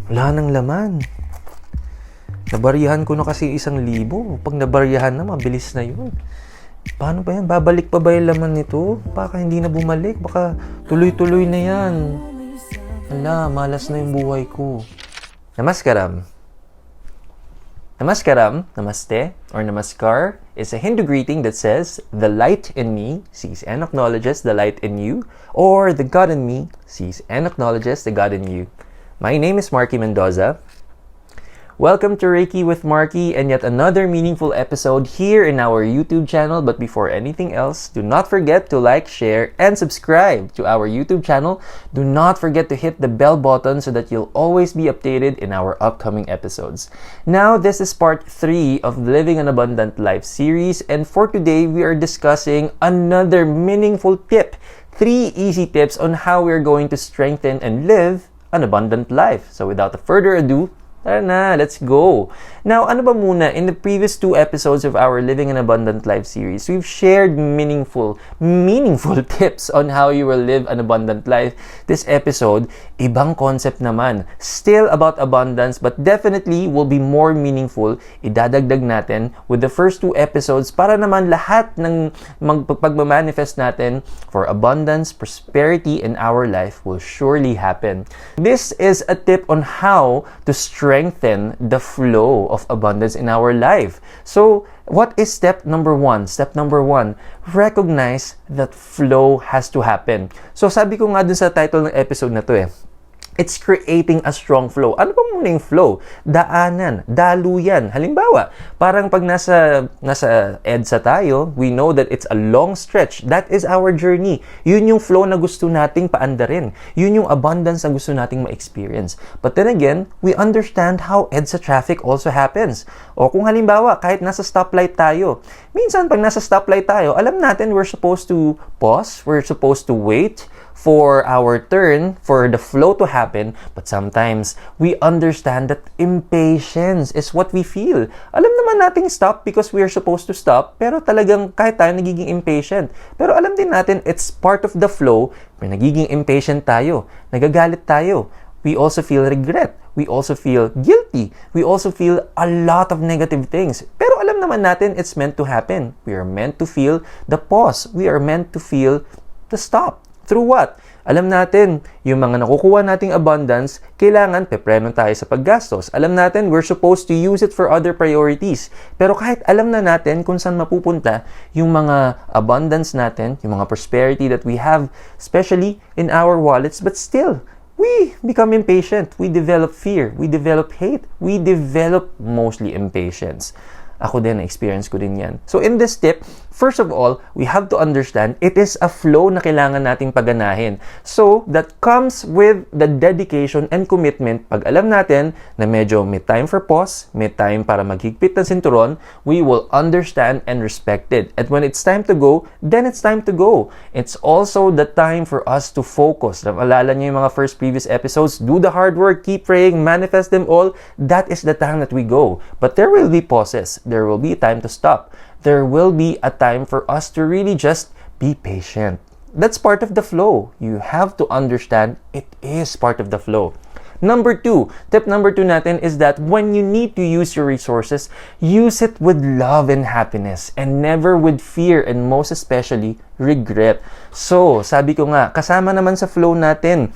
Wala nang laman. Nabariyahan ko na kasi 1,000. Pag nabariyahan na, mabilis na yun. Paano ba yan? Babalik pa ba yung laman nito? Baka hindi na bumalik. Baka tuloy-tuloy na yan. Ala, malas na yung buhay ko. Namaskaram. Namaskaram, namaste, or namaskar is a Hindu greeting that says, the light in me sees and acknowledges the light in you, or the God in me sees and acknowledges the God in you. My name is Marky Mendoza. Welcome to Reiki with Marky and yet another meaningful episode here in our YouTube channel. But before anything else, do not forget to like, share, and subscribe to our YouTube channel. Do not forget to hit the bell button so that you'll always be updated in our upcoming episodes. Now, this is part 3 of the Living an Abundant Life series, and for today, we are discussing another meaningful tip. 3 easy tips on how we're going to strengthen and live an abundant life. So without further ado, tara na, let's go. Now, ano ba muna? In the previous 2 episodes of our Living an Abundant Life series, we've shared meaningful tips on how you will live an abundant life. This episode, ibang concept naman. Still about abundance, but definitely will be more meaningful. Idadagdag natin with the first 2 episodes para naman lahat ng pagmamanifest natin for abundance, prosperity in our life will surely happen. This is a tip on how to strengthen the flow of abundance in our life. So, what is step number 1? Step number 1, recognize that flow has to happen. So, sabi ko nga dun sa title ng episode na to it's creating a strong flow. Ano ba muna yung flow? Daanan, daluyan. Halimbawa, parang pag nasa EDSA tayo, we know that it's a long stretch. That is our journey. Yun yung flow na gusto nating paandarin. Yun yung abundance na gusto nating ma-experience. But then again, we understand how EDSA traffic also happens. O kung halimbawa, kahit nasa stoplight tayo, minsan pag nasa stoplight tayo, alam natin we're supposed to pause, we're supposed to wait for our turn, for the flow to happen, but sometimes we understand that impatience is what we feel. Alam naman nating stop because we are supposed to stop, pero talagang kahit tayo nagiging impatient. Pero alam din natin it's part of the flow, pero nagiging impatient tayo, nagagalit tayo. We also feel regret. We also feel guilty. We also feel a lot of negative things. Pero alam naman natin it's meant to happen. We are meant to feel the pause. We are meant to feel the stop. Through what? Alam natin, yung mga nakukuha nating abundance, kailangan pepreno tayo sa paggastos. Alam natin, we're supposed to use it for other priorities. Pero kahit alam na natin kung saan mapupunta yung mga abundance natin, yung mga prosperity that we have, especially in our wallets, but still, we become impatient. We develop fear. We develop hate. We develop mostly impatience. Ako din, na-experience ko din yan. So in this tip, first of all, we have to understand it is a flow na kailangan nating paganahin. So, that comes with the dedication and commitment. Pag alam natin na medyo may time for pause, may time para maghigpit ng sinturon, we will understand and respect it. And when it's time to go, then it's time to go. It's also the time for us to focus. Alala niyo yung mga first previous episodes, do the hard work, keep praying, manifest them all. That is the time that we go. But there will be pauses. There will be a time to stop. There will be a time for us to really just be patient. That's part of the flow. You have to understand it is part of the flow. Number 2, tip number 2 natin is that when you need to use your resources, use it with love and happiness and never with fear and most especially regret. So, sabi ko nga, kasama naman sa flow natin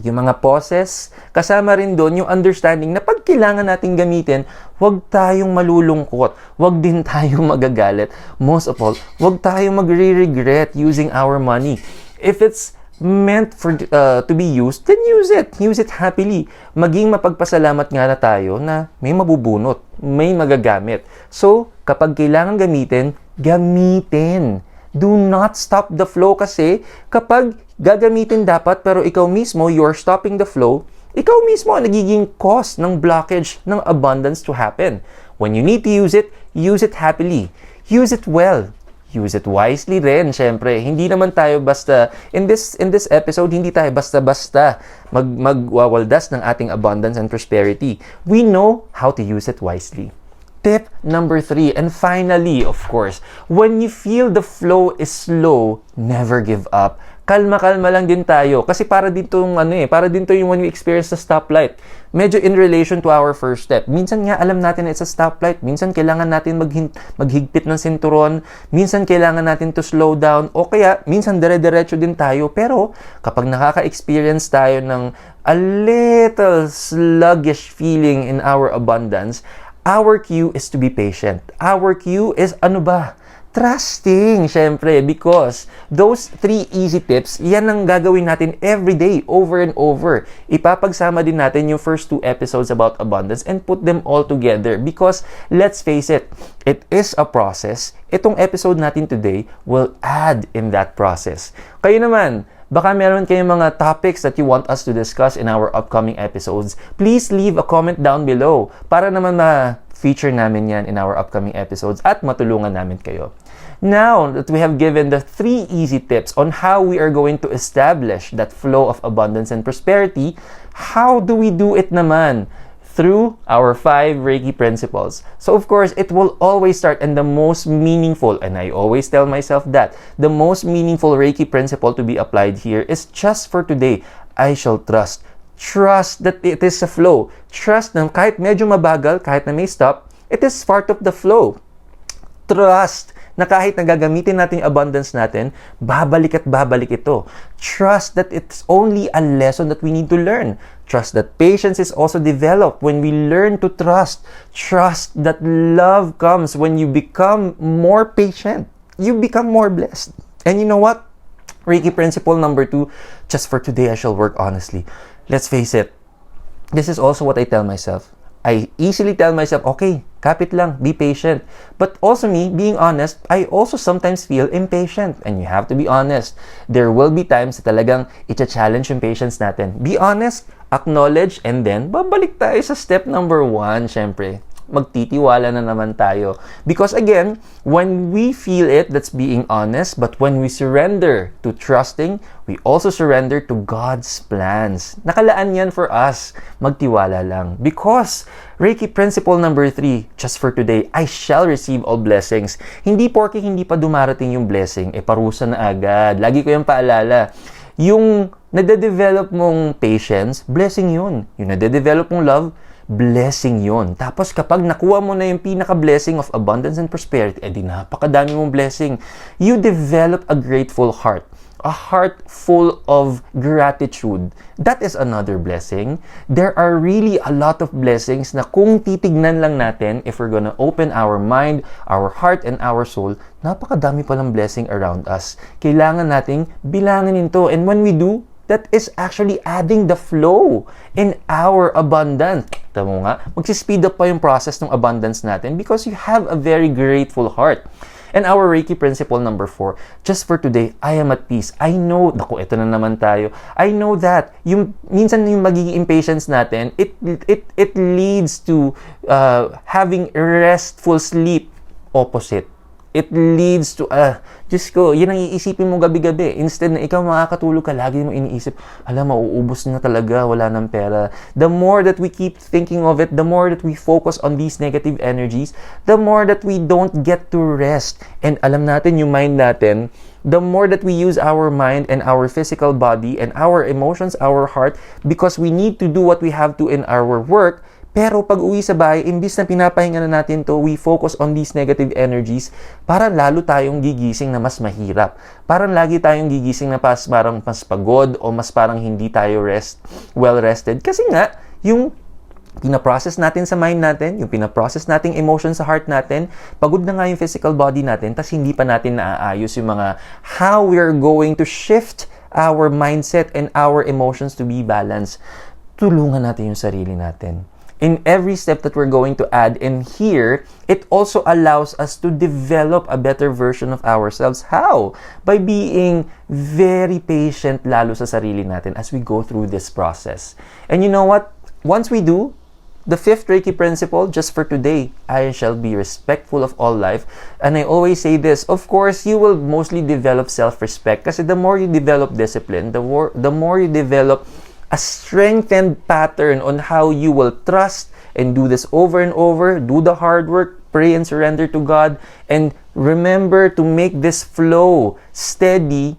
yung mga pauses, kasama rin doon yung understanding na pag kailangan nating gamitin, huwag tayong malulungkot, huwag din tayong magagalit. Most of all, huwag tayong magre-regret using our money. If it's meant for to be used, then use it. Use it happily. Maging mapagpasalamat nga na tayo na may mabubunot, may magagamit. So, kapag kailangan gamitin, gamitin. Do not stop the flow kasi kapag gagamitin dapat pero ikaw mismo, you're stopping the flow, ikaw mismo ang nagiging cause ng blockage ng abundance to happen. When you need to use it happily. Use it well. Use it wisely rin, syempre. Hindi naman tayo basta, in this episode, hindi tayo basta-basta magwawaldas ng ating abundance and prosperity. We know how to use it wisely. Tip number 3, and finally, of course, when you feel the flow is slow, never give up. kalma-kalma lang din tayo. Kasi para din para din to yung when we experience the stoplight. Medyo in relation to our first step. Minsan nga alam natin it's a stoplight. Minsan kailangan natin maghigpit ng sinturon. Minsan kailangan natin to slow down. O kaya, minsan dire-diretso din tayo. Pero, kapag nakaka-experience tayo ng a little sluggish feeling in our abundance, our cue is to be patient. Our cue is trusting, syempre, because those 3 easy tips, yan ang gagawin natin every day, over and over. Ipapagsama din natin yung first 2 episodes about abundance and put them all together because, let's face it is a process. Itong episode natin today will add in that process. Kayo naman, baka meron kayong mga topics that you want us to discuss in our upcoming episodes. Please leave a comment down below para naman feature namin yan in our upcoming episodes at matulungan namin kayo. Now that we have given the 3 easy tips on how we are going to establish that flow of abundance and prosperity, how do we do it naman? Through our 5 Reiki principles. So of course, it will always start, and the most meaningful, and I always tell myself that, the most meaningful Reiki principle to be applied here is just for today, I shall trust. Trust that it is a flow. Trust na kahit medyo mabagal, kahit na may stop, it is part of the flow. Trust na kahit nagagamitin natin yung abundance natin, babalik at babalik ito. Trust that it's only a lesson that we need to learn. Trust that patience is also developed when we learn to trust. Trust that love comes when you become more patient. You become more blessed. And you know what? Reiki principle number 2, just for today I shall work honestly. Let's face it, this is also what I tell myself. I easily tell myself, okay, kapit lang, be patient. But also me, being honest, I also sometimes feel impatient. And you have to be honest. There will be times na talagang i-challenge yung patience natin. Be honest, acknowledge, and then babalik tayo sa step number 1, syempre. Magtitiwala na naman tayo. Because again, when we feel it, that's being honest. But when we surrender to trusting, we also surrender to God's plans. Nakalaan yan for us. Magtiwala lang. Because Reiki principle number 3, just for today, I shall receive all blessings. Hindi porke hindi pa dumarating yung blessing, parusa na agad. Lagi ko yung paalala. Yung nade-develop mong patience, blessing yun. Yung nade-develop mong love, blessing yon. Tapos kapag nakuha mo na yung pinaka-blessing of abundance and prosperity, di napakadami mong blessing. You develop a grateful heart. A heart full of gratitude. That is another blessing. There are really a lot of blessings na kung titignan lang natin, if we're gonna open our mind, our heart, and our soul, napakadami palang blessing around us. Kailangan nating bilangin ito. And when we do, that is actually adding the flow in our abundance. Tama nga, magsispeed up pa yung process ng abundance natin because you have a very grateful heart. And our Reiki principle number 4, just for today, I am at peace. I know, ito na naman tayo. I know that, minsan yung magiging impatience natin, it leads to having restful sleep. Opposite. It leads to, Diyos ko, yun ang iisipin mo gabi-gabi. Instead na ikaw makakatulog ka, lagi mo iniisip, mauubos na talaga, wala ng pera. The more that we keep thinking of it, the more that we focus on these negative energies, the more that we don't get to rest. And alam natin, yung mind natin, the more that we use our mind and our physical body and our emotions, our heart, because we need to do what we have to in our work. Pero pag uwi sa bahay, imbis na pinapahinga na natin to, we focus on these negative energies, parang lalo tayong gigising na mas mahirap. Parang lagi tayong gigising na parang mas pagod o mas parang hindi tayo well rested. Kasi nga, yung pinaprocess natin sa mind natin, yung pinaprocess nating emotion sa heart natin, pagod na nga yung physical body natin, tas hindi pa natin naaayos yung mga how we're going to shift our mindset and our emotions to be balanced. Tulungan natin yung sarili natin. In every step that we're going to add in here, it also allows us to develop a better version of ourselves. How? By being very patient lalo sa sarili natin as we go through this process. And you know what? Once we do, the 5th Reiki principle, just for today, I shall be respectful of all life. And I always say this, of course, you will mostly develop self-respect kasi the more you develop discipline, the more you develop a strengthened pattern on how you will trust and do this over and over, do the hard work, pray and surrender to God, and remember to make this flow steady,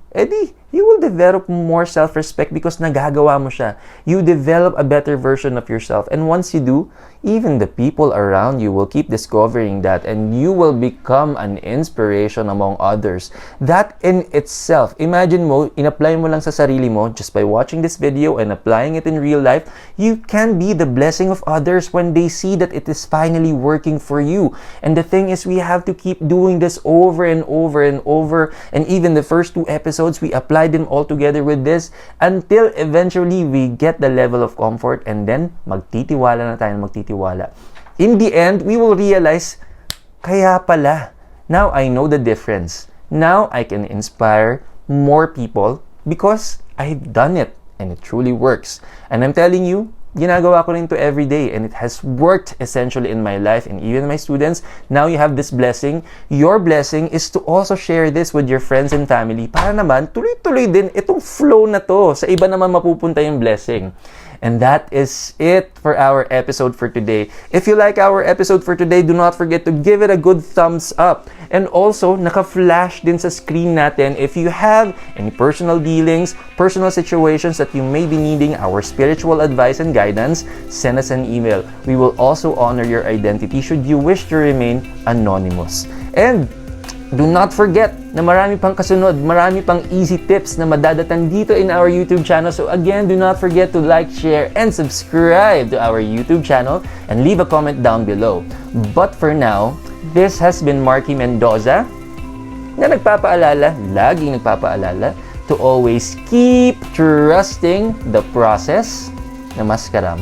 you will develop more self-respect because nagagawa mo siya. You develop a better version of yourself. And once you do, even the people around you will keep discovering that, and you will become an inspiration among others. That in itself, imagine mo, in-apply mo lang sa sarili mo just by watching this video and applying it in real life, you can be the blessing of others when they see that it is finally working for you. And the thing is, we have to keep doing this over and over and over. And even the first 2 episodes, we applied them all together with this until eventually we get the level of comfort, and then magtitiwala na tayo, magtitiwala. In the end, we will realize, kaya pala, now I know the difference. Now I can inspire more people because I've done it and it truly works. And I'm telling you, ginagawa ko rin to every day, and it has worked essentially in my life and even my students. Now you have this blessing. Your blessing is to also share this with your friends and family para naman tuloy-tuloy din itong flow na to. Sa iba naman mapupunta yung blessing. And that is it for our episode for today. If you like our episode for today, do not forget to give it a good thumbs up. And also, naka-flash din sa screen natin. If you have any personal dealings, personal situations that you may be needing our spiritual advice and guidance, send us an email. We will also honor your identity should you wish to remain anonymous. And do not forget na marami pang kasunod, marami pang easy tips na madadatnan dito in our YouTube channel. So again, do not forget to like, share, and subscribe to our YouTube channel and leave a comment down below. But for now, this has been Marky Mendoza na laging nagpapaalala to always keep trusting the process. Namaskaram.